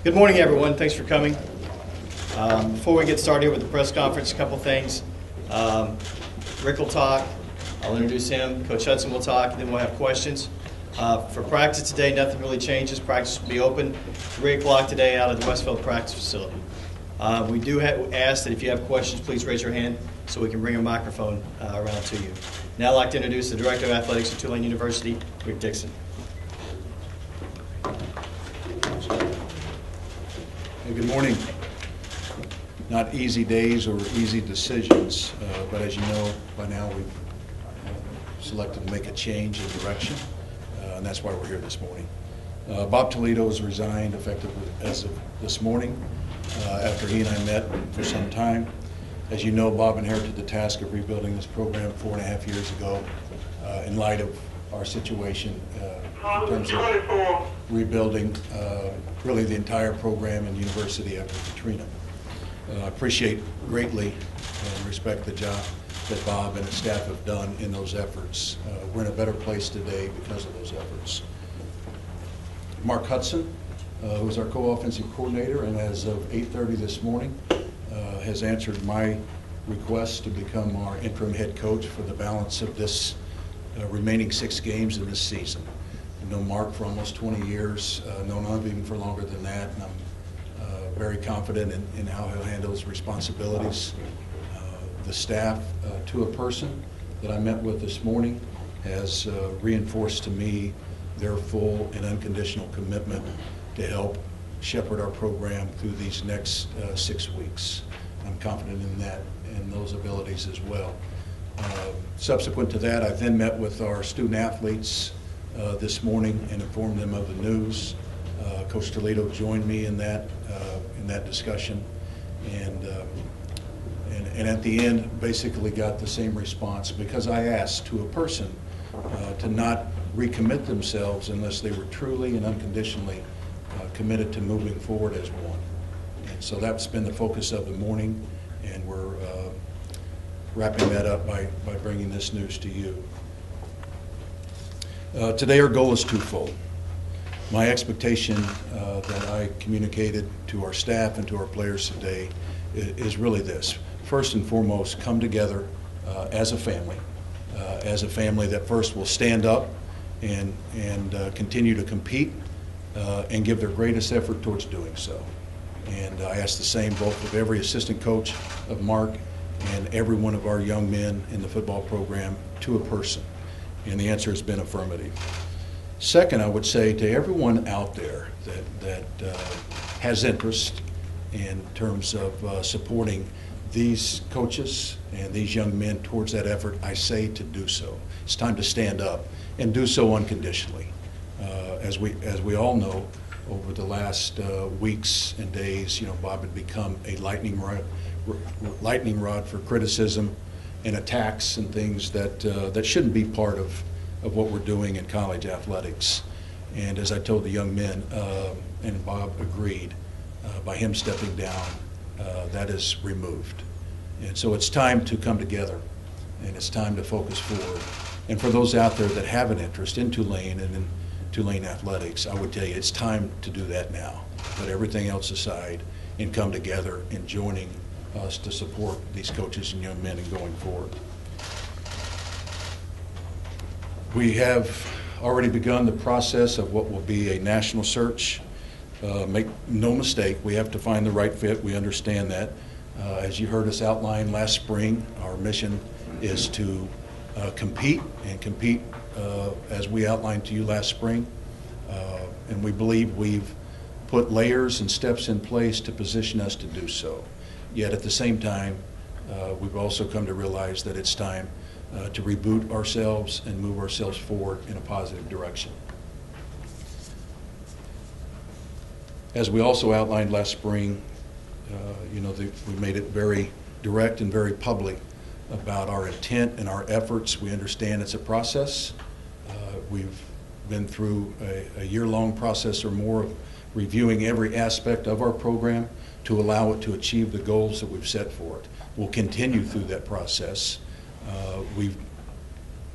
Good morning, everyone. Thanks for coming. Before we get started with the press conference, a couple things. Rick will talk. I'll introduce him. Coach Hutson will talk, and then we'll have questions. For practice today, nothing really changes. Practice will be open 3 o'clock today out of the Westfield practice facility. We do ask that if you have questions, please raise your hand so we can bring a microphone around to you. Now I'd like to introduce the Director of Athletics at Tulane University, Rick Dixon. Good morning. Not easy days or easy decisions, but as you know, by now we've selected to make a change in direction, and that's why we're here this morning. Bob Toledo has resigned effective as of this morning after he and I met for some time. As you know, Bob inherited the task of rebuilding this program 4.5 years ago in light of our situation in terms of rebuilding really the entire program and university after Katrina. I appreciate greatly and respect the job that Bob and his staff have done in those efforts. We're in a better place today because of those efforts. Mark Hutson, who is our co-offensive coordinator, and as of 8:30 this morning, has answered my request to become our interim head coach for the balance of this remaining 6 games in this season. I've known Mark for almost 20 years, known of him for longer than that, and I'm very confident in how he'll handle his responsibilities. The staff, to a person that I met with this morning, has reinforced to me their full and unconditional commitment to help shepherd our program through these next 6 weeks. I'm confident in that and those abilities as well. Subsequent to that, I then met with our student athletes this morning and informed them of the news. Coach Toledo joined me in that discussion, and at the end basically got the same response, because I asked to a person to not recommit themselves unless they were truly and unconditionally committed to moving forward as one. And so that's been the focus of the morning, and we're wrapping that up by bringing this news to you. Today our goal is twofold. My expectation that I communicated to our staff and to our players today is really this. First and foremost, come together as a family that first will stand up and continue to compete and give their greatest effort towards doing so. And I ask the same both of every assistant coach, of Mark, and every one of our young men in the football program, to a person. And the answer has been affirmative. Second, I would say to everyone out there that has interest in terms of supporting these coaches and these young men towards that effort, I say to do so. It's time to stand up and do so unconditionally. As we all know, over the last weeks and days, Bob had become a lightning rod for criticism and attacks and things that shouldn't be part of what we're doing in college athletics. And as I told the young men, and Bob agreed, by him stepping down, that is removed. And so it's time to come together, and it's time to focus forward. And for those out there that have an interest in Tulane and in Tulane athletics, I would tell you it's time to do that now. Put everything else aside and come together in joining us to support these coaches and young men in going forward. We have already begun the process of what will be a national search. Make no mistake, we have to find the right fit. We understand that. As you heard us outline last spring, our mission is to compete as we outlined to you last spring. And we believe we've put layers and steps in place to position us to do so. Yet at the same time, we've also come to realize that it's time to reboot ourselves and move ourselves forward in a positive direction. As we also outlined last spring, we made it very direct and very public about our intent and our efforts. We understand it's a process. We've been through a year-long process or more of reviewing every aspect of our program to allow it to achieve the goals that we've set for it. We'll continue through that process. We've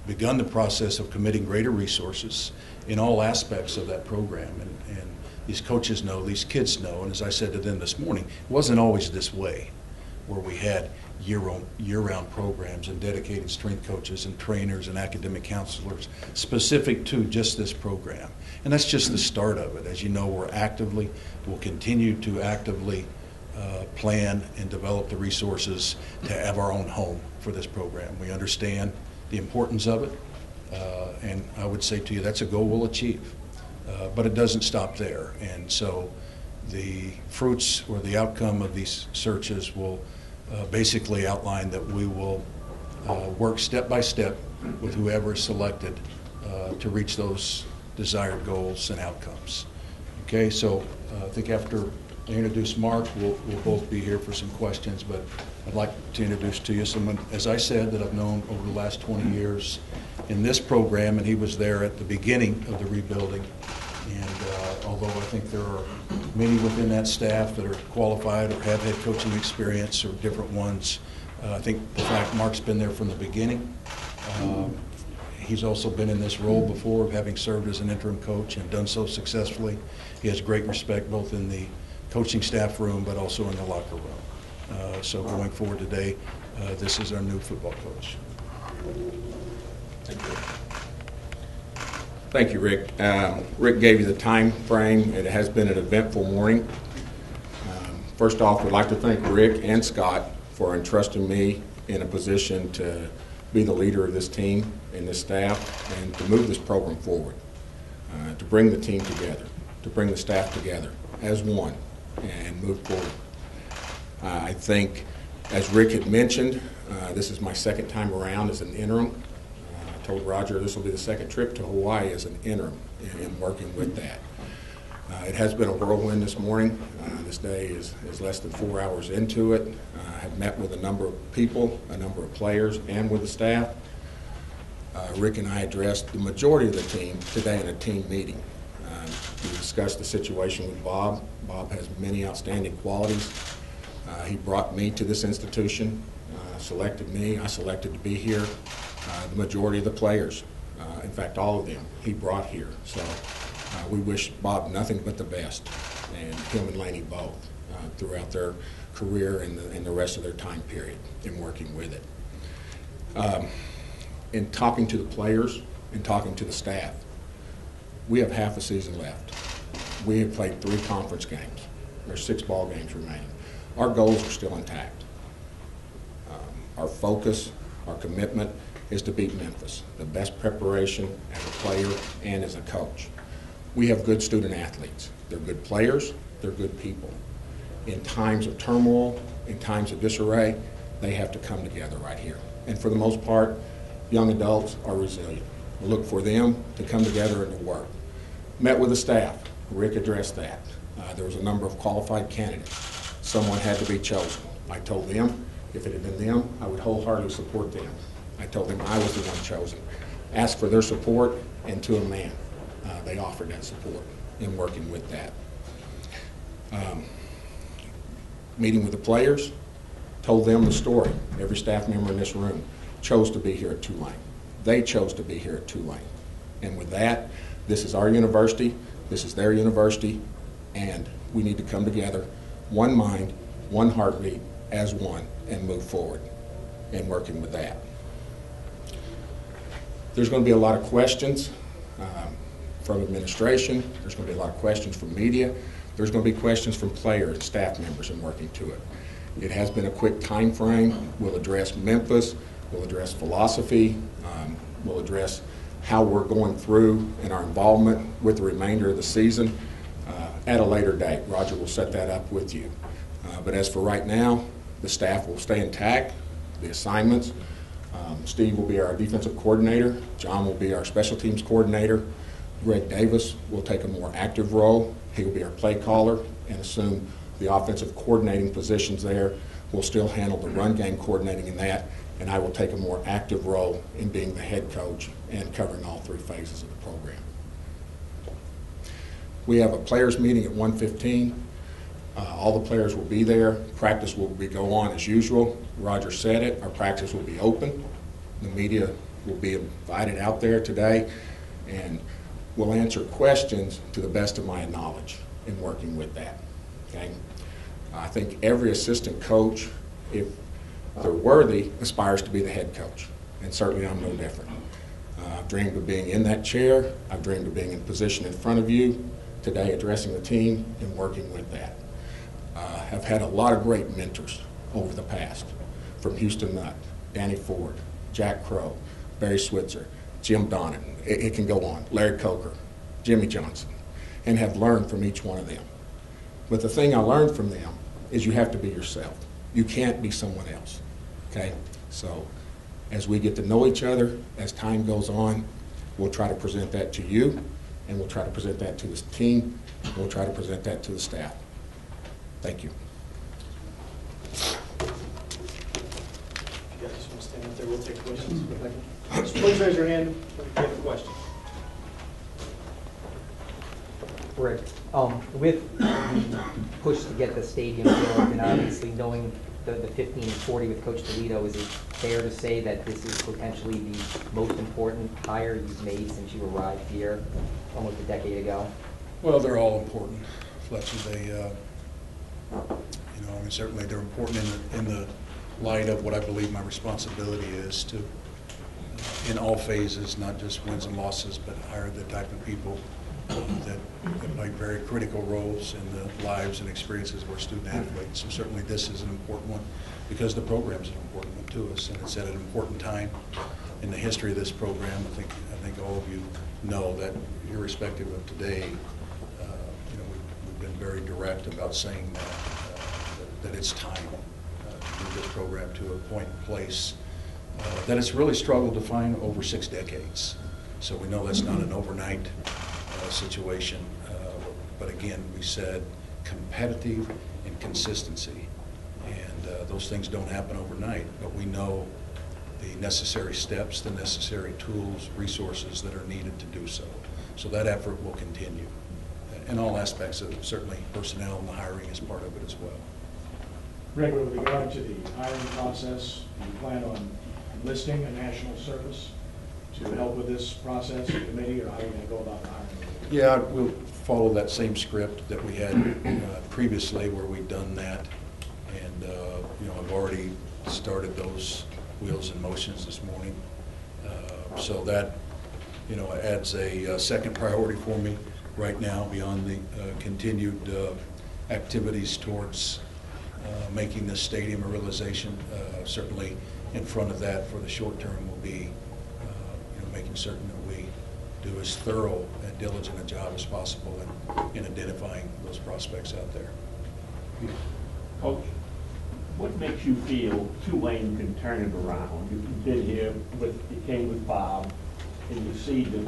begun the process of committing greater resources in all aspects of that program, and these coaches know, these kids know, and as I said to them this morning, it wasn't always this way, where we had year-round programs and dedicated strength coaches and trainers and academic counselors specific to just this program. And that's just the start of it. As you know, we'll continue to actively plan and develop the resources to have our own home for this program. We understand the importance of it, and I would say to you that's a goal we'll achieve. But it doesn't stop there. And so the fruits or the outcome of these searches will basically outline that we will work step by step with whoever is selected to reach those desired goals and outcomes. Okay, so I think after I introduce Mark, we'll both be here for some questions, but I'd like to introduce to you someone, as I said, that I've known over the last 20 years in this program, and he was there at the beginning of the rebuilding. And although I think there are many within that staff that are qualified or have head coaching experience or different ones, I think the fact Mark's been there from the beginning. He's also been in this role before, having served as an interim coach and done so successfully. He has great respect both in the coaching staff room but also in the locker room. So going forward today, this is our new football coach. Thank you. Thank you, Rick. Rick gave you the time frame. It has been an eventful morning. First off, we'd like to thank Rick and Scott for entrusting me in a position to be the leader of this team and this staff and to move this program forward, to bring the team together, to bring the staff together as one and move forward. I think, as Rick had mentioned, this is my second time around as an interim. I told Roger this will be the second trip to Hawaii as an interim in working with that. It has been a whirlwind this morning. This day is less than 4 hours into it. I have met with a number of people, a number of players, and with the staff. Rick and I addressed the majority of the team today in a team meeting. We discussed the situation with Bob. Bob has many outstanding qualities. He brought me to this institution, selected me. I selected to be here. The majority of the players, in fact all of them, he brought here. So we wish Bob nothing but the best, and him and Laney both, throughout their career and the rest of their time period in working with it. In talking to the players and talking to the staff, we have half a season left. We have played 3 conference games. There's 6 ball games remaining. Our goals are still intact. Our focus, our commitment is to beat Memphis, the best preparation as a player and as a coach. We have good student athletes. They're good players, they're good people. In times of turmoil, in times of disarray, they have to come together right here. And for the most part, young adults are resilient. We look for them to come together and to work. Met with the staff. Rick addressed that. There was a number of qualified candidates. Someone had to be chosen. I told them, if it had been them, I would wholeheartedly support them. I told them I was the one chosen. Asked for their support, and to a man, they offered that support in working with that. Meeting with the players, told them the story. Every staff member in this room chose to be here at Tulane. They chose to be here at Tulane. And with that, this is our university, this is their university, and we need to come together, one mind, one heartbeat, as one, and move forward in working with that. There's going to be a lot of questions from administration. There's going to be a lot of questions from media. There's going to be questions from players and staff members in working to it. It has been a quick time frame. We'll address Memphis. We'll address philosophy. We'll address how we're going through and our involvement with the remainder of the season at a later date. Roger will set that up with you. But as for right now, the staff will stay intact, the assignments. Steve will be our defensive coordinator. John will be our special teams coordinator. Greg Davis will take a more active role. He will be our play caller and assume the offensive coordinating positions there. We'll still handle the run game coordinating in that, and I will take a more active role in being the head coach and covering all 3 phases of the program. We have a players meeting at 1:15. All the players will be there. Practice will go on as usual. Roger said it. Our practice will be open. The media will be invited out there today, and we'll answer questions to the best of my knowledge. in working with that. Okay? I think every assistant coach, if they're worthy, aspires to be the head coach, and certainly I'm no different. I've dreamed of being in that chair. I've dreamed of being in position in front of you today, addressing the team and working with that. I've had a lot of great mentors over the past, from Houston Nutt, Danny Ford, Jack Crow, Barry Switzer, Jim Donnan. It can go on. Larry Coker, Jimmy Johnson, and have learned from each one of them. But the thing I learned from them is you have to be yourself. You can't be someone else. Okay? So as we get to know each other, as time goes on, we'll try to present that to you, and we'll try to present that to the team, and we'll try to present that to the staff. Thank you. You guys just want to stand up there, we'll take questions. Just please raise your hand if you have a question. Rick, with the push to get the stadium built, and obviously knowing the 15-40 with Coach Toledo, is it fair to say that this is potentially the most important hire you've made since you arrived here almost a decade ago? Well, they're all important, Fletcher. They, I mean, certainly they're important in the light of what I believe my responsibility is to, in all phases, not just wins and losses, but hire the type of people that play very critical roles in the lives and experiences of our student athletes. So certainly this is an important one because the program is an important one to us, and it's at an important time in the history of this program. I think all of you know that, irrespective of today, we've been very direct about saying that it's time to move this program to a point and place that it's really struggled to find over 6 decades. So we know that's not an overnight situation, but again, we said competitive and consistency, and those things don't happen overnight, but we know the necessary steps, the necessary tools, resources that are needed to do so. So that effort will continue in all aspects of it. Certainly personnel and the hiring is part of it as well. Greg, with regard to the hiring process, do you plan on enlisting a national service to help with this process, the committee, or how are you going to go about the hiring? Yeah, we'll follow that same script that we had previously, where we've done that, and I've already started those wheels in motions this morning. So that adds a second priority for me right now, beyond the continued activities towards making this stadium a realization. Certainly in front of that for the short term will be making certain that we do as thorough and diligent a job as possible in identifying those prospects out there. Coach, what makes you feel Tulane can turn it around? You've been here, you came with Bob, and you see the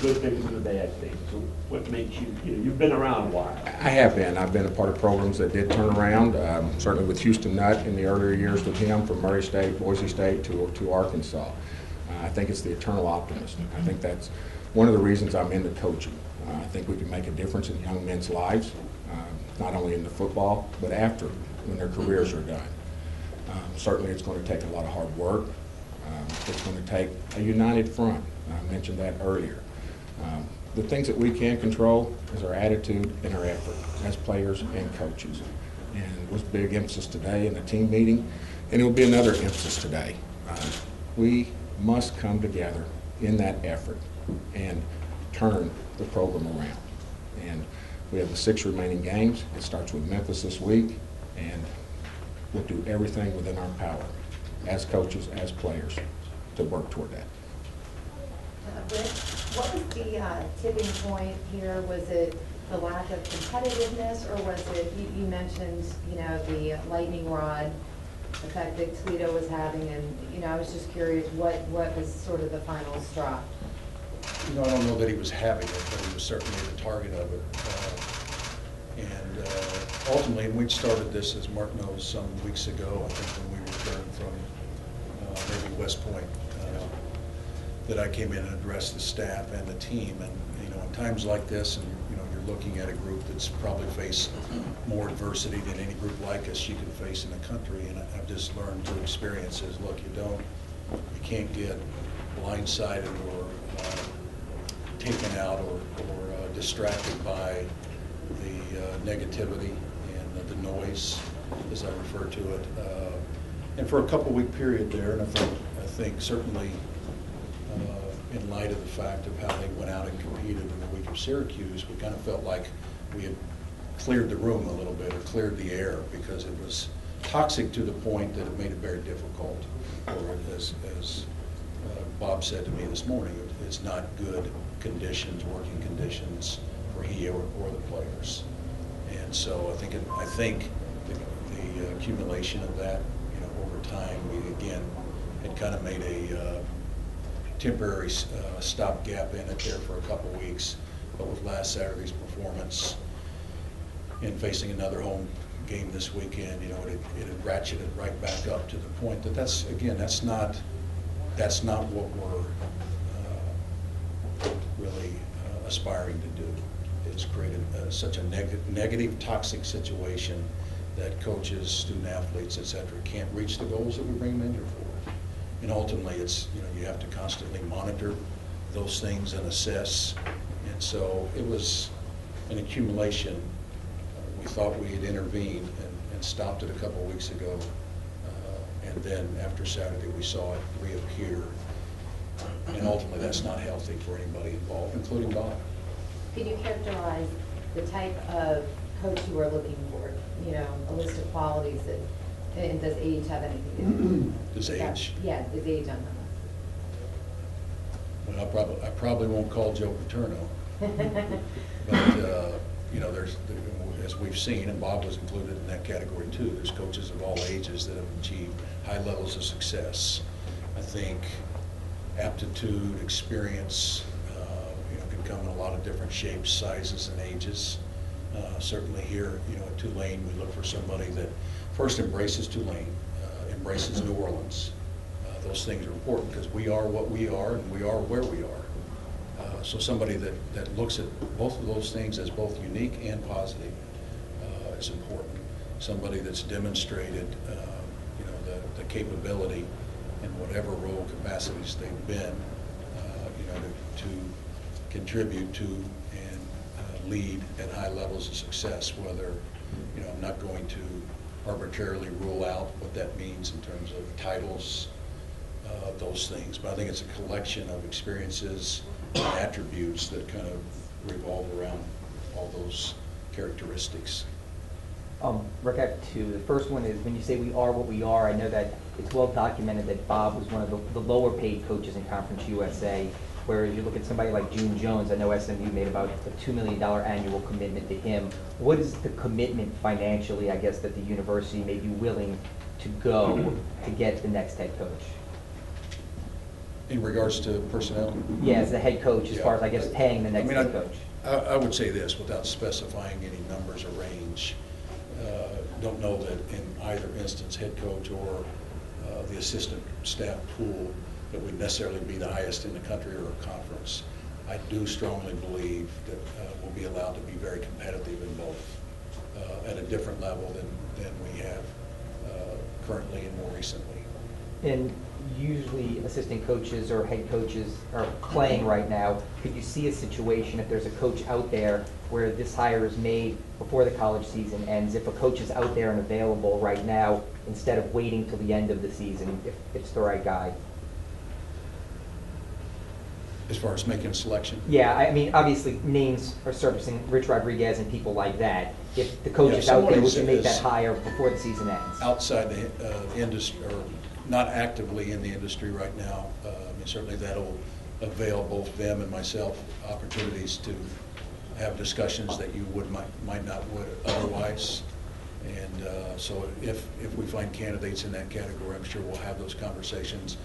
good things and the bad things. So what makes you, you've been around a while. I have been. I've been a part of programs that did turn around, certainly with Houston Nutt in the earlier years with him, from Murray State, Boise State to Arkansas. I think it's the eternal optimist. I think that's one of the reasons I'm into coaching. I think we can make a difference in young men's lives, not only in the football, but after, when their careers are done. Certainly it's going to take a lot of hard work. It's going to take a united front. I mentioned that earlier. The things that we can control is our attitude and our effort as players and coaches. And it was a big emphasis today in the team meeting, and it will be another emphasis today. We must come together in that effort and turn the program around. And we have the 6 remaining games. It starts with Memphis this week, and we'll do everything within our power as coaches, as players, to work toward that. Rick, what was the tipping point here? Was it the lack of competitiveness, or was it, you mentioned, the lightning rod effect that Toledo was having, and, I was just curious what was sort of the final straw? I don't know that he was having it, but he was certainly the target of it. Ultimately, and we'd started this, as Mark knows, some weeks ago, I think when we returned from maybe West Point, that I came in and addressed the staff and the team. And, in times like this, and, you're looking at a group that's probably faced more adversity than any group like us you can face in the country. And I've just learned through experiences, look, you can't get blindsided or taken out or distracted by the negativity and the noise, as I refer to it. And for a couple-week period there, and I think certainly in light of the fact of how they went out and competed in the week of Syracuse, we kind of felt like we had cleared the room a little bit, or cleared the air, because it was toxic to the point that it made it very difficult. Or as Bob said to me this morning, it's not good conditions, working conditions for he or the players. And so I think the accumulation of that, over time, we again had kind of made a temporary stopgap in it there for a couple weeks. But with last Saturday's performance and facing another home game this weekend, it had ratcheted right back up to the point that that's not what we're really aspiring to do. It's created such a negative, toxic situation that coaches, student athletes, et cetera, can't reach the goals that we bring them in here for. And ultimately, it's, you have to constantly monitor those things and assess. And so it was an accumulation. We thought we had intervened and stopped it a couple of weeks ago. And then after Saturday, we saw it reappear. And ultimately, that's not healthy for anybody involved, including Bob. Could you characterize the type of coach you are looking for? A list of qualities that, and does age have anything to do with it? Does age? Yeah, is age on the list? Well, I probably won't call Joe Paterno. But, as we've seen, and Bob was included in that category too, there's coaches of all ages that have achieved high levels of success. I think aptitude, experience, can come in a lot of different shapes, sizes, and ages. Certainly here, at Tulane, we look for somebody that first embraces Tulane, embraces New Orleans. Those things are important because we are what we are and we are where we are. So somebody that looks at both of those things as both unique and positive is important. Somebody that's demonstrated, the capability in whatever role capacities they've been, to contribute to and lead at high levels of success. Whether, I'm not going to arbitrarily rule out what that means in terms of titles, those things, but I think it's a collection of experiences and attributes that kind of revolve around all those characteristics. Rick, I have two. The first one is, when you say we are what we are, I know that it's well documented that Bob was one of the lower paid coaches in Conference USA, whereas you look at somebody like June Jones, I know SMU made about a $2 million annual commitment to him. What is the commitment financially, I guess, that the university may be willing to go to get the next head coach? In regards to personnel? Yeah, as the head coach, as far as, I guess, paying the next head coach. I would say this, without specifying any numbers or range. Don't know that in either instance, head coach or the assistant staff pool, that would necessarily be the highest in the country or a conference. I do strongly believe that we'll be allowed to be very competitive in both at a different level than we have currently and more recently. And usually assistant coaches or head coaches are playing right now. Could you see a situation, if there's a coach out there where this hire is made before the college season ends, if a coach is out there and available right now, instead of waiting till the end of the season, if it's the right guy? As far as making a selection? Yeah, I mean, obviously names are surfacing, Rich Rodriguez and people like that. If the coach is out there, we can make that hire before the season ends. Outside the industry, or not actively in the industry right now, certainly that'll avail both them and myself opportunities to have discussions that you might not would otherwise. And so if we find candidates in that category, I'm sure we'll have those conversations.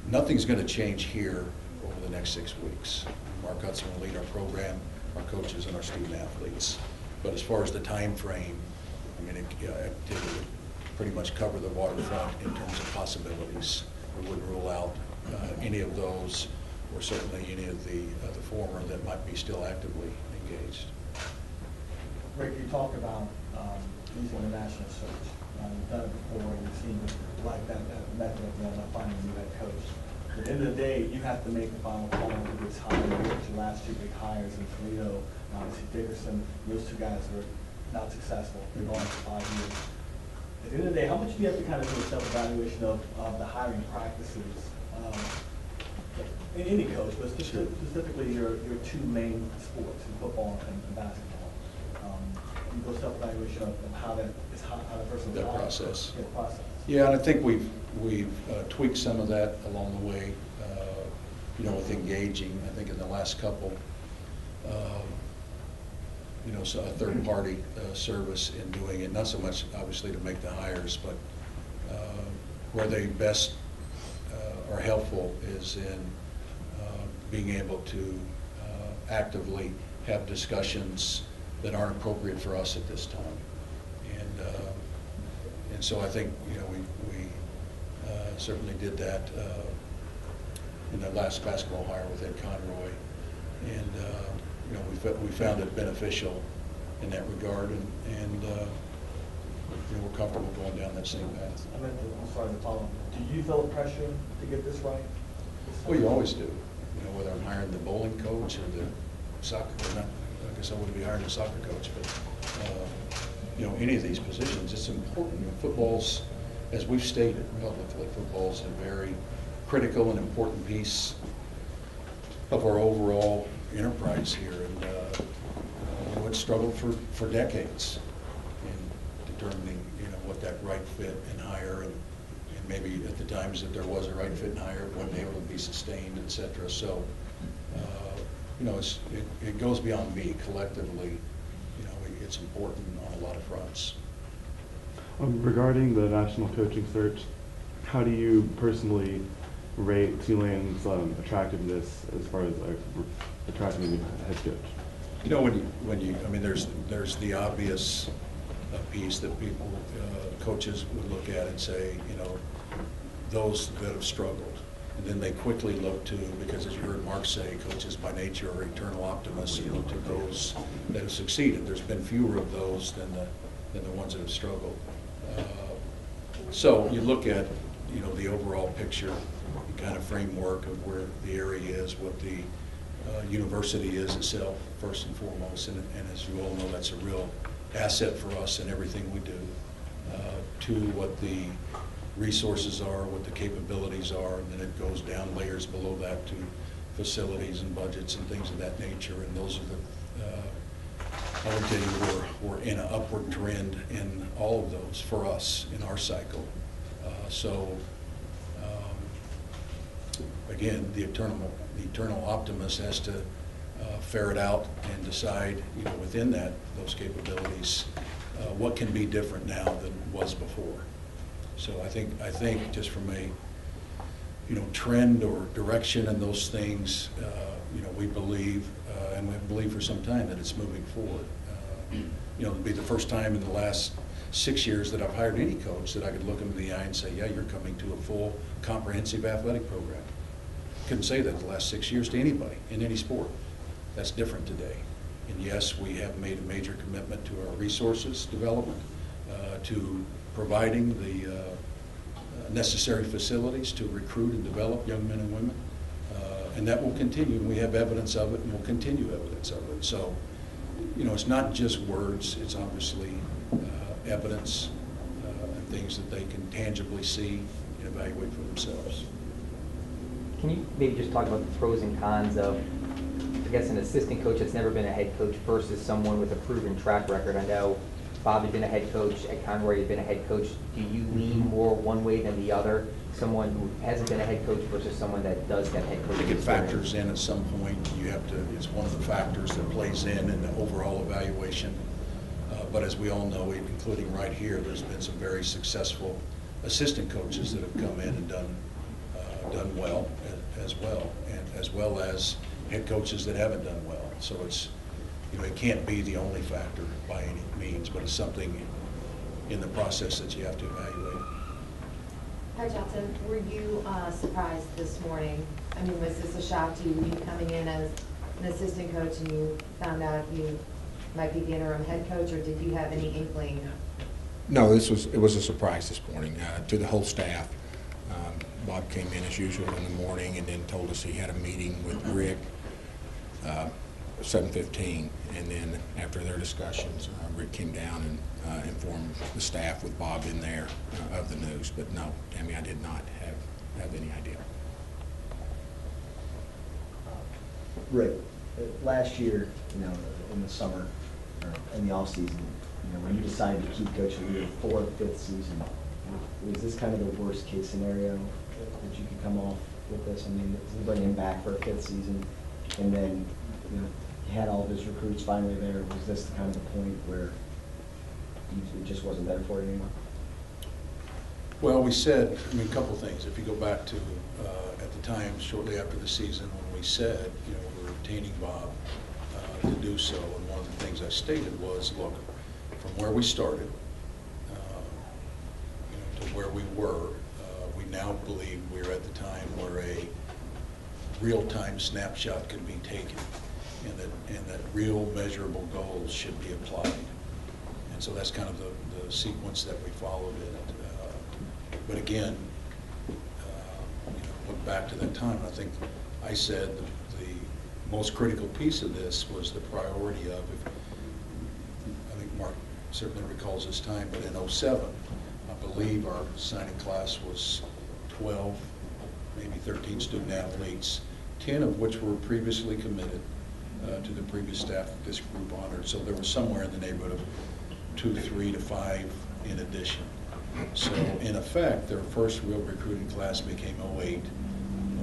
Nothing's going to change here over the next 6 weeks. Mark Hutson will lead our program, our coaches, and our student athletes. But as far as the time frame, I mean, it would pretty much cover the waterfront in terms of possibilities. We wouldn't rule out any of those, or certainly any of the former that might be still actively engaged. Rick, you talk about using the national search. You've done it before, you seem to like that method of finding a new head coach. At the end of the day, you have to make the final call on who gets hired. You look at your last two big hires in Toledo, and obviously Dickerson. Those two guys were not successful. They're going for 5 years. At the end of the day, how much do you have to kind of do a self-evaluation of the hiring practices? In any coach, but specifically your two main sports, in football and basketball. You go self-evaluation of how that person That process. Yeah, process. Yeah, and I think we've tweaked some of that along the way, with engaging. I think in the last couple, so a third-party service in doing it, not so much obviously to make the hires, but where they best are helpful is in being able to actively have discussions that aren't appropriate for us at this time. And so I think, we certainly did that in the last basketball hire with Ed Conroy. And, we found it beneficial in that regard, and we're comfortable going down that same path. I'm sorry to follow. Do you feel pressure to get this right? Well, you always do. Whether I'm hiring the bowling coach or the soccer, not, I guess I wouldn't be hiring the soccer coach, but any of these positions, it's important. Football's, as we've stated publicly, football's a very critical and important piece of our overall enterprise here, and it's struggled for decades in determining what that right fit and hire, and maybe at the times that there was a right fit and hire, it wasn't able to be sustained, et cetera. So it goes beyond me. Collectively, it's important on a lot of fronts. Regarding the national coaching search, how do you personally rate Tulane's attractiveness as far as attracting a new head coach? There's the obvious piece that people, coaches would look at and say, those that have struggled. And then they quickly look to, because as you heard Mark say, coaches by nature are eternal optimists, and look to those that have succeeded. There's been fewer of those than the ones that have struggled. So you look at, the overall picture, the kind of framework of where the area is, what the university is itself, first and foremost. And as you all know, that's a real asset for us in everything we do. To what the resources are, what the capabilities are, and then it goes down layers below that to facilities and budgets and things of that nature. And those are I would tell you we're in an upward trend in all of those for us in our cycle. Again, the eternal optimist has to ferret out and decide, within those capabilities, what can be different now than was before. So I think just from a trend or direction in those things, we believe, and we've believed for some time, that it's moving forward. It'll be the first time in the last 6 years that I've hired any coach that I could look him in the eye and say, yeah, you're coming to a full comprehensive athletic program. Couldn't say that the last 6 years to anybody in any sport. That's different today. And yes, we have made a major commitment to our resources development, to providing the necessary facilities to recruit and develop young men and women. And that will continue, and we have evidence of it, and we'll continue evidence of it. So, it's not just words, it's obviously evidence and things that they can tangibly see and evaluate for themselves. Can you maybe just talk about the pros and cons of, I guess, an assistant coach that's never been a head coach versus someone with a proven track record? I know Bob had been a head coach, Ed Conroy had been a head coach. Do you lean more one way than the other? Someone who hasn't been a head coach versus someone that does have head coach I think it experience? factors in at some point. It's one of the factors that plays in the overall evaluation. But as we all know, including right here, there's been some very successful assistant coaches that have come in and done well as well as head coaches that haven't done well. So it can't be the only factor by any means, but it's something in the process that you have to evaluate. Coach Hutson, were you surprised this morning? I mean, was this a shock to you? Were you coming in as an assistant coach and you found out you might be the interim head coach, or did you have any inkling? No, it was a surprise this morning to the whole staff. Bob came in as usual in the morning and then told us he had a meeting with Rick, 7:15, and then after their discussions, Rick came down and informed the staff with Bob in there of the news. But no, Tammy, I did not have any idea. Rick, last year, in the summer, or in the off season, when you decided to keep Coach Lee for the 5th season, was this kind of the worst case scenario that you could come off with this? I mean, bring him back for a 5th season, and then he had all of his recruits finally there. Was this the kind of the point where it just wasn't there for you anymore? Well, we said, a couple things. If you go back to, at the time, shortly after the season, when we said, we're retaining Bob to do so, and one of the things I stated was, look, from where we started to where we were, we now believe we're at the time where a real-time snapshot can be taken, and that real measurable goals should be applied. And so that's kind of the sequence that we followed in it. But again, look back to that time, I think I said the most critical piece of this was the priority of, I think Mark certainly recalls this time, but in '07, I believe our signing class was 12, maybe 13 student athletes, 10 of which were previously committed to the previous staff that this group honored. So there was somewhere in the neighborhood of 2, 3 to 5 in addition. So in effect, their first real recruiting class became '08,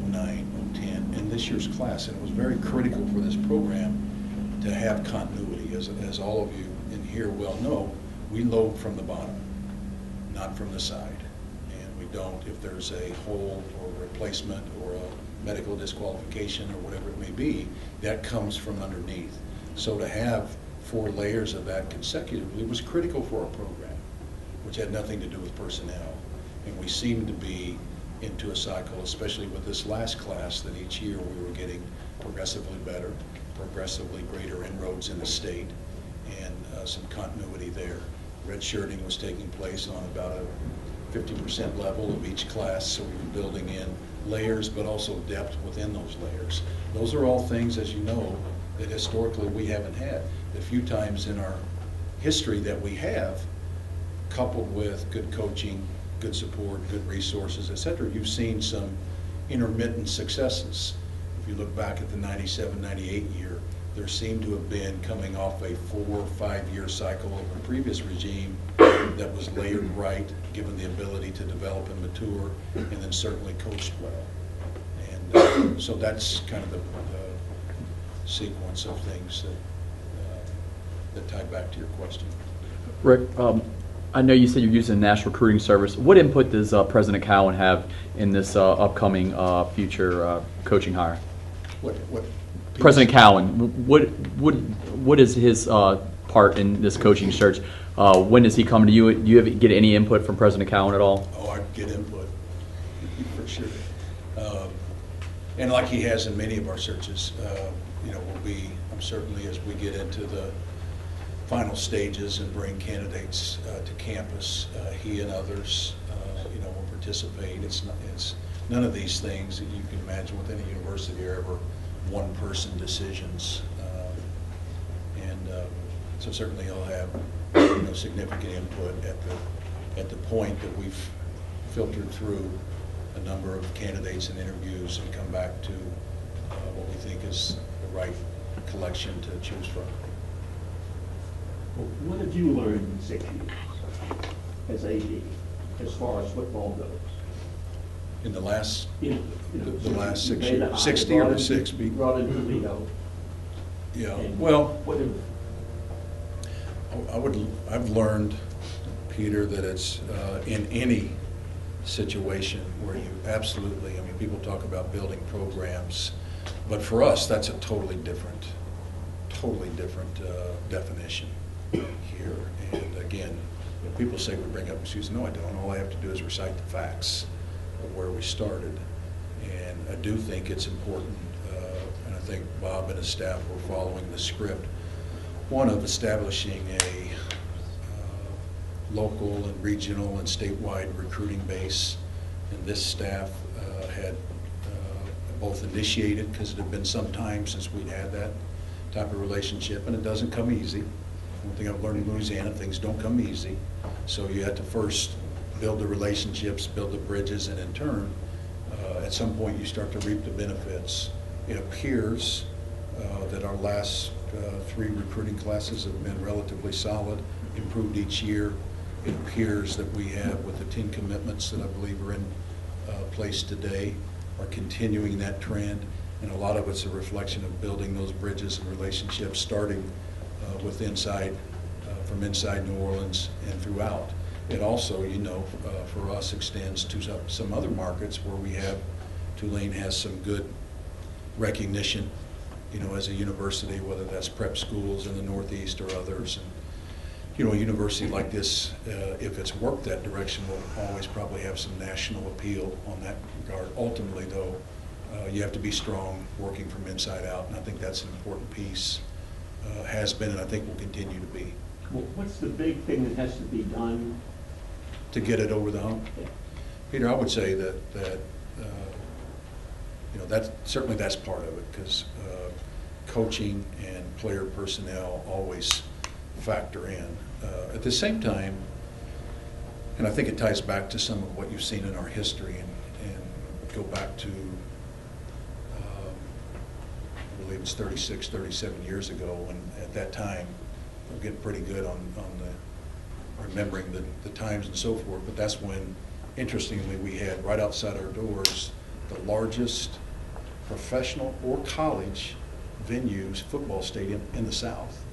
'09, '10, and this year's class. And it was very critical for this program to have continuity. As all of you in here well know, we load from the bottom, not from the side. And we don't, if there's a hole or replacement or a medical disqualification or whatever it may be, that comes from underneath. So to have 4 layers of that consecutively was critical for our program, which had nothing to do with personnel. And we seemed to be into a cycle, especially with this last class, that each year we were getting progressively better, progressively greater inroads in the state, and some continuity there. Redshirting was taking place on about a 50% level of each class, so we were building in layers, but also depth within those layers. Those are all things, as you know, that historically we haven't had. The few times in our history that we have, coupled with good coaching, good support, good resources, et cetera, you've seen some intermittent successes. If you look back at the '97-'98 year, there seemed to have been, coming off a 4 or 5 year cycle of a previous regime that was layered right, given the ability to develop and mature, and then certainly coached well. And so that's kind of the sequence of things that tie back to your question. Rick, I know you said you're using the National Recruiting Service. What input does President Cowan have in this upcoming future coaching hire? What President Cowan, what is his part in this coaching search? When does he come to you? Do you get any input from President Cowan at all? Oh, I get input, for sure. And like he has in many of our searches, I'm certainly, as we get into the final stages and bring candidates to campus, he and others, will participate. It's none of these things that you can imagine within a university are ever one-person decisions, so certainly he'll have significant input at the point that we've filtered through a number of candidates and interviews and come back to what we think is the right collection to choose from. What have you learned in 6 years as AD, as far as football goes? In the last, The last 6 years, 60 or the 6 You brought in Toledo. Yeah. Well, What have, I've learned, Peter, that it's in any situation where you absolutely, people talk about building programs, but for us, that's a totally different definition here. And again, when people say we bring up excuses, no, I don't. All I have to do is recite the facts of where we started. And I do think it's important, and I think Bob and his staff were following the script, one of establishing a local and regional and statewide recruiting base and this staff had both initiated, because it had been some time since we'd had that type of relationship, and it doesn't come easy. One thing I've learned in Louisiana, things don't come easy. So you have to first build the relationships, build the bridges, and in turn, at some point you start to reap the benefits. It appears that our last 3 recruiting classes have been relatively solid, improved each year. It appears that we have, with the 10 commitments that I believe are in place today, are continuing that trend, and a lot of it's a reflection of building those bridges and relationships, starting with from inside New Orleans and throughout. It also, you know, for us extends to some other markets where we have, Tulane has some good recognition, you know, as a university, whether that's prep schools in the Northeast or others. And, you know, a university like this, if it's worked that direction, will always probably have some national appeal on that regard. Ultimately, though, you have to be strong working from inside out, and I think that's an important piece, has been, and I think will continue to be. Well, what's the big thing that has to be done? To get it over the hump? Yeah. Peter, I would say that you know, certainly that's part of it, because coaching and player personnel always factor in. At the same time, and I think it ties back to some of what you've seen in our history, and go back to, I believe it's 36, 37 years ago, when at that time, we're getting pretty good on remembering the times and so forth, but that's when, interestingly, we had right outside our doors the largest professional or college venues, football stadium in the South.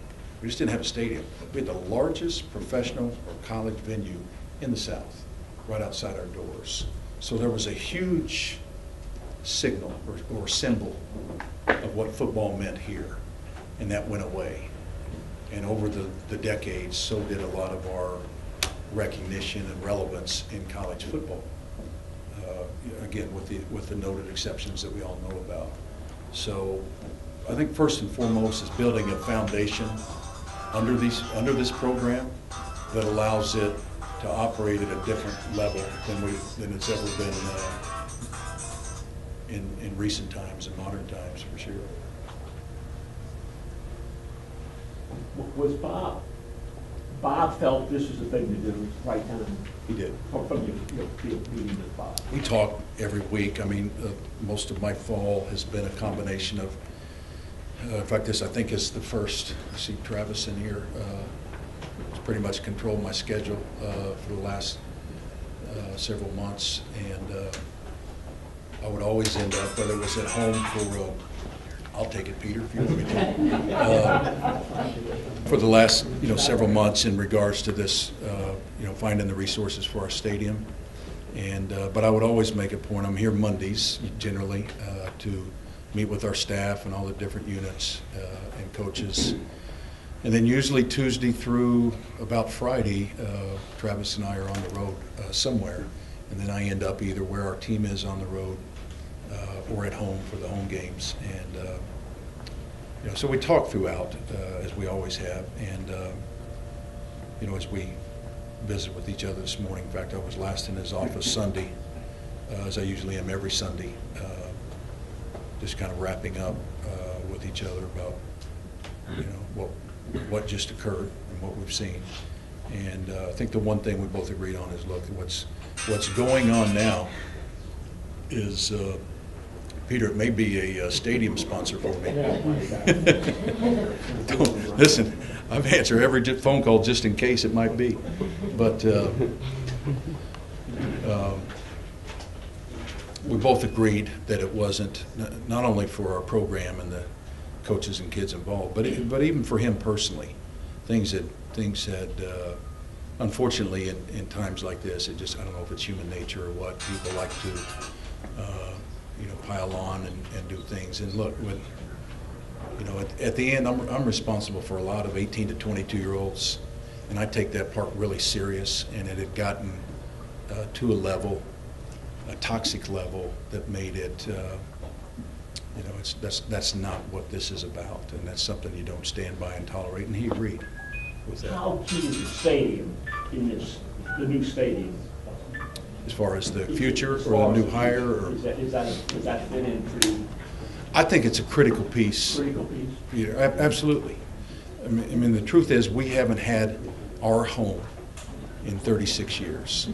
We just didn't have a stadium. We had the largest professional or college venue in the South, right outside our doors. So there was a huge signal or symbol of what football meant here, and that went away. And over the decades, so did a lot of our recognition and relevance in college football. Again, with the noted exceptions that we all know about. So I think first and foremost is building a foundation under this program that allows it to operate at a different level than it's ever been in recent times and modern times, for sure. Was Bob felt this was the thing to do, right time? He did. From your meeting with Bob? We talk every week. I mean, most of my fall has been a combination of, in fact, this I think is the first, I see Travis in here, it's pretty much controlled my schedule for the last several months, and I would always end up, whether it was at home for, I'll take it, Peter, if you want me to, for the last, you know, several months in regards to this, you know, finding the resources for our stadium. And but I would always make a point, I'm here Mondays generally to meet with our staff and all the different units and coaches. And then usually Tuesday through about Friday, Travis and I are on the road somewhere. And then I end up either where our team is on the road or at home for the home games. And you know, so we talk throughout, as we always have. And you know, as we visit with each other this morning, in fact, I was last in his office Sunday, as I usually am every Sunday, just kind of wrapping up with each other about, you know, what just occurred and what we've seen. And I think the one thing we both agreed on is, look, what's going on now is, Peter, it may be a stadium sponsor for me. Listen, I've answered every phone call just in case it might be. But we both agreed that it wasn't, not only for our program and the coaches and kids involved, but even for him personally. Things had unfortunately in times like this, it just, I don't know if it's human nature or what, people like to you know, pile on and do things. And look, you know, at the end, I'm responsible for a lot of 18 to 22-year-olds, and I take that part really serious. And it had gotten to a level, a toxic level, that made it, you know, that's not what this is about, and that's something you don't stand by and tolerate. And he agreed with that. How key is the stadium in the new stadium? as far as the future or the new hire? Or Does that fit into I think it's a critical piece. critical piece? Yeah, absolutely. I mean, the truth is, we haven't had our home in 36 years.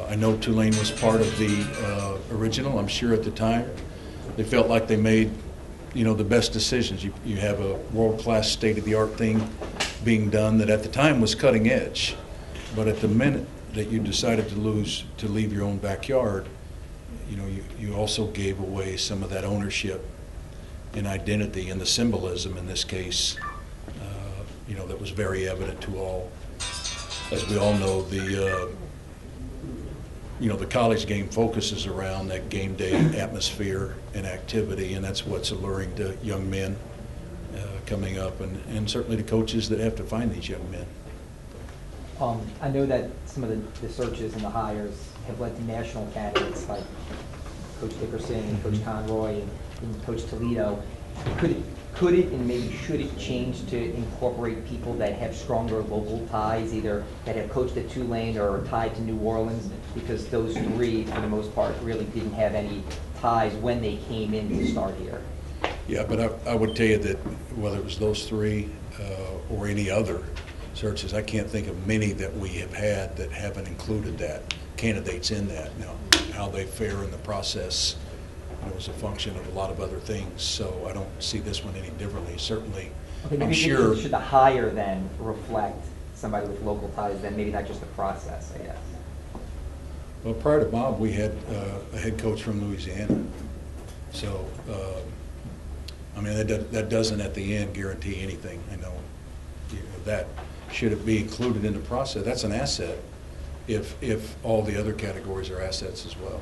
I know Tulane was part of the original. I'm sure at the time they felt like they made, the best decisions. You have a world-class, state-of-the-art thing being done that at the time was cutting edge, but at the minute that you decided to leave your own backyard, you also gave away some of that ownership and identity and the symbolism in this case, that was very evident to all. As we all know, the college game focuses around that game day atmosphere and activity, and that's what's alluring to young men coming up, and certainly to coaches that have to find these young men. I know that some of the searches and the hires have led to national candidates like Coach Dickerson and Coach Conroy and Coach Toledo. Could it and maybe should it change to incorporate people that have stronger local ties, either that have coached at Tulane or are tied to New Orleans? Because those three, for the most part, really didn't have any ties when they came in to start here. Yeah, but I would tell you that whether it was those three or any other searches, I can't think of many that we have had that haven't included that, candidates in that. Now, how they fare in the process is a function of a lot of other things, so I don't see this one any differently. Certainly, Okay, I'm sure. Should the hire then reflect somebody with local ties, then maybe not just the process, I guess? Well, prior to Bob, we had a head coach from Louisiana. So, that doesn't at the end guarantee anything. I know that. Should it be included in the process? That's an asset if all the other categories are assets as well.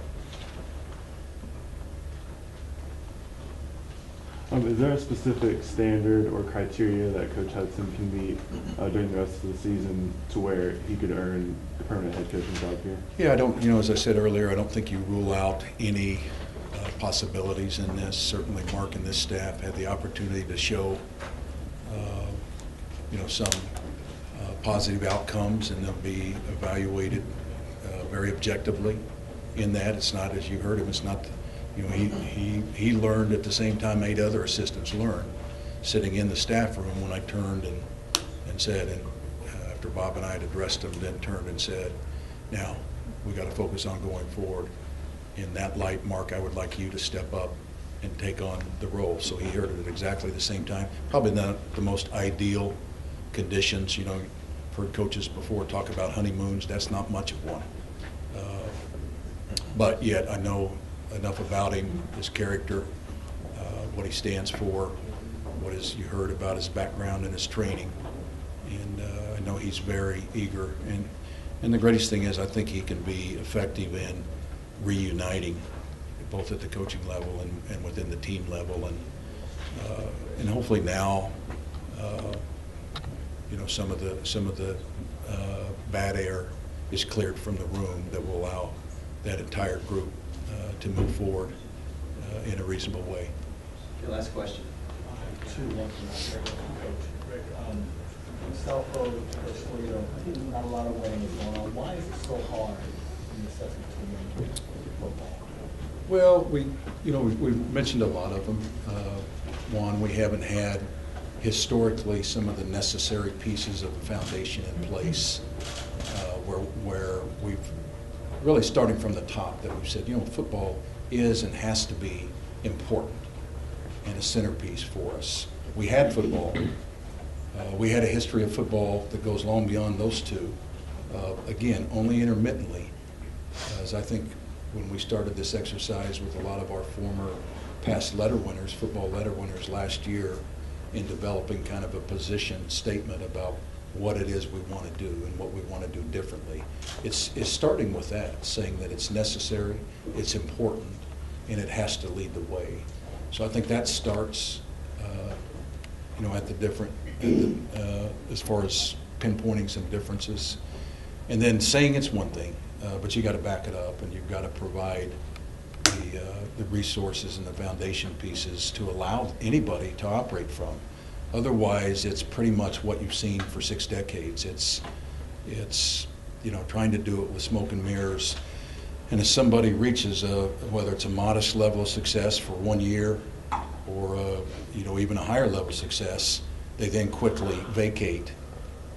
Is there a specific standard or criteria that Coach Hutson can meet during the rest of the season to where he could earn the permanent head coaching job here? Yeah, I don't, as I said earlier, I don't think you rule out any possibilities in this. Certainly Mark and this staff had the opportunity to show, some positive outcomes, and they'll be evaluated very objectively in that. It's not, as you heard him, it's not, he learned at the same time 8 other assistants learned, sitting in the staff room when I turned and said, and after Bob and I had addressed him, then turned and said, now we got to focus on going forward. In that light, Mark, I would like you to step up and take on the role. So he heard it at exactly the same time. Probably not the most ideal conditions. I've heard coaches before talk about honeymoons. That's not much of one. But yet I know enough about him, his character, what he stands for, you heard about his background and his training. And I know he's very eager. And the greatest thing is I think he can be effective in reuniting both at the coaching level and within the team level. And hopefully now, some of the bad air is cleared from the room that will allow that entire group to move forward in a reasonable way. Okay, last question. One from Coach Rick. Self Coach Toledo, I think not a lot of winning is going on. Why is it so hard in the assessment between football? Well, we've mentioned a lot of them. One, we haven't had historically some of the necessary pieces of the foundation in place where we've really starting from the top that we've said, football is and has to be important and a centerpiece for us. We had football. We had a history of football that goes long beyond those two. Again, only intermittently, as I think when we started this exercise with a lot of our former past letter winners, football letter winners last year, in developing kind of a position statement about what it is we want to do and what we want to do differently. It's starting with that, saying that it's necessary, it's important, and it has to lead the way. So I think that starts, at the different, as far as pinpointing some differences. And then saying it's one thing, but you got to back it up, and you've got to provide the resources and the foundation pieces to allow anybody to operate from. Otherwise, it's pretty much what you've seen for 6 decades. It's trying to do it with smoke and mirrors. And if somebody reaches whether it's a modest level of success for 1 year or even a higher level of success, they then quickly vacate.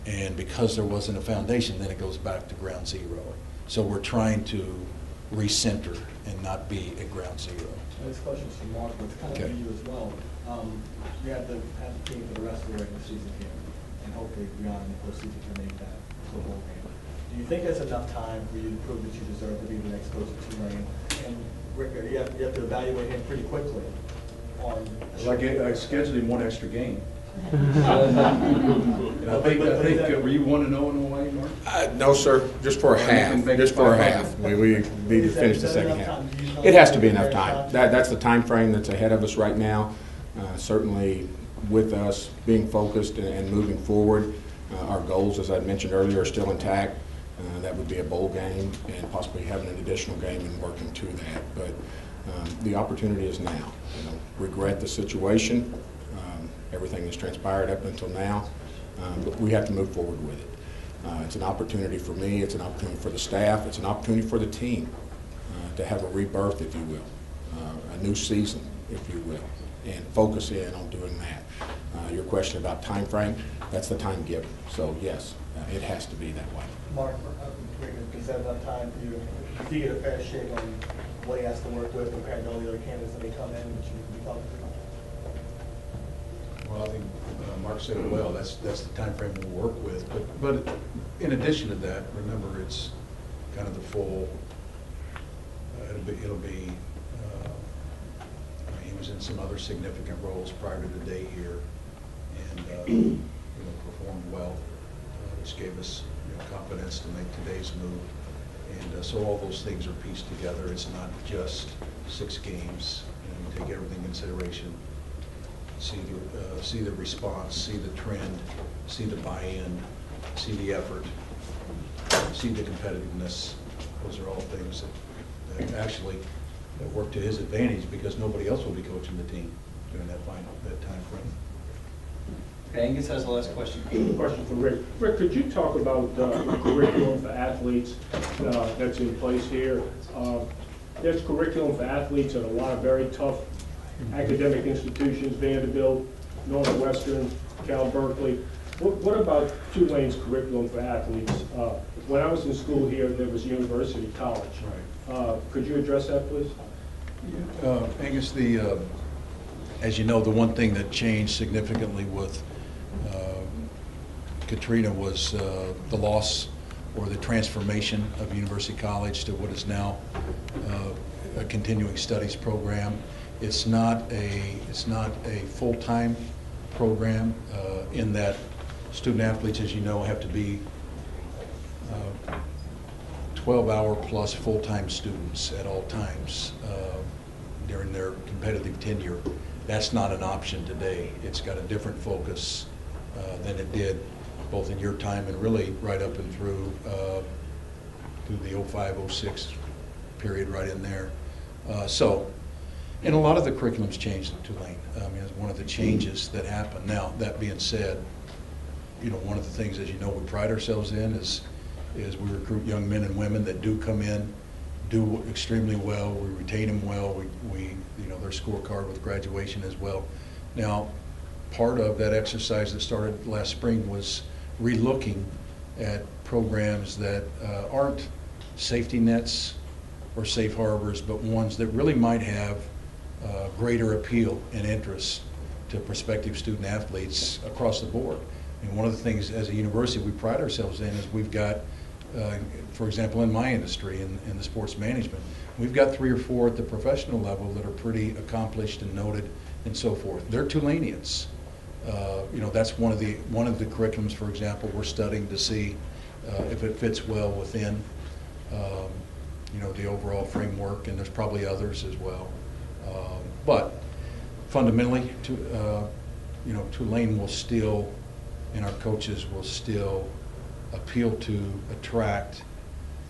And because there wasn't a foundation, then it goes back to ground zero. So we're trying to recenter and not be at ground zero. This question's for Mark, but it's kind of Okay. for you as well. You have to have the team for the rest of the regular season here, and hopefully beyond the postseason to make that to a bowl game. Do you think that's enough time for you to prove that you deserve to be the next coach of Tulane? And Rick, you have to evaluate him pretty quickly on. I scheduled him one extra game. And I think were you 1-0 in a way, Mark? No, sir, just for a half, just for a half. We need to finish the second half. It has to be enough time. That's the time frame that's ahead of us right now. Certainly with us being focused and moving forward, our goals, as I mentioned earlier, are still intact. That would be a bowl game and possibly having an additional game and working to that. But the opportunity is now. Regret the situation. Everything has transpired up until now, but we have to move forward with it. It's an opportunity for me, it's an opportunity for the staff, it's an opportunity for the team to have a rebirth, if you will, a new season, if you will, and focus in on doing that. Your question about time frame, that's the time given. So yes, it has to be that way. Mark, is that enough time for you to get a fair shake on what he has to work with compared to all the other candidates that may come in that you can be talking to? Well, I think Mark said it well. That's the time frame we'll work with. But in addition to that, remember it's kind of the full. It'll be. He was in some other significant roles prior to the day here, and performed well, which gave us confidence to make today's move. And so all those things are pieced together. It's not just 6 games. You take everything in consideration. See the response, see the trend, see the buy-in, see the effort, see the competitiveness. Those are all things that actually work to his advantage because nobody else will be coaching the team during that time frame. Angus has the last question. Question for Rick. Rick, could you talk about curriculum for athletes that's in place here? There's curriculum for athletes at a lot of very tough academic institutions, Vanderbilt, Northwestern, Cal Berkeley. What about Tulane's curriculum for athletes? When I was in school here, there was University College. Right. Could you address that, please? Angus, as you know, the one thing that changed significantly with Katrina was the loss or the transformation of University College to what is now a continuing studies program. It's not a full-time program in that student athletes, as you know, have to be 12-hour plus full-time students at all times during their competitive tenure. That's not an option today. It's got a different focus than it did both in your time and really right up and through the 05-06 period right in there. And a lot of the curriculum's changed in Tulane. I mean, it's one of the changes that happened. Now, that being said, one of the things, as you know, we pride ourselves in is we recruit young men and women that do come in, do extremely well. We retain them well. We their scorecard with graduation as well. Now, part of that exercise that started last spring was relooking at programs that aren't safety nets or safe harbors, but ones that really might have greater appeal and interest to prospective student athletes across the board. And one of the things as a university we pride ourselves in is we've got, for example, in my industry, in the sports management, we've got 3 or 4 at the professional level that are pretty accomplished and noted and so forth. They're Tulaneans. That's one of the curriculums, for example, we're studying to see if it fits well within the overall framework, and there's probably others as well. But fundamentally, Tulane will still, and our coaches will still appeal to, attract,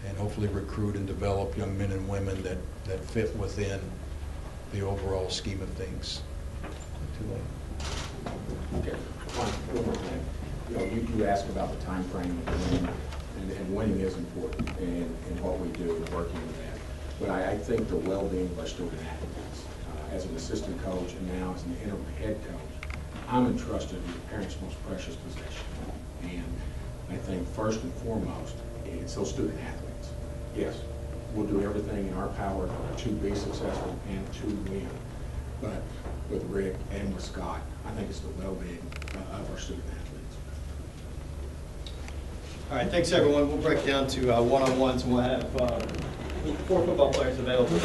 and hopefully recruit and develop young men and women that fit within the overall scheme of things in Tulane. Okay. You asked about the time frame. and winning is important in what we do and working with that. But I think the well-being of our student athletes, as an assistant coach and now as an interim head coach, I'm entrusted with the parents' most precious possession. And I think first and foremost, it's those student athletes. Yes, we'll do everything in our power to be successful and to win. But with Rick and with Scott, I think it's the well-being of our student athletes. All right, thanks everyone. We'll break down to one-on-ones and we'll have 4 football players available.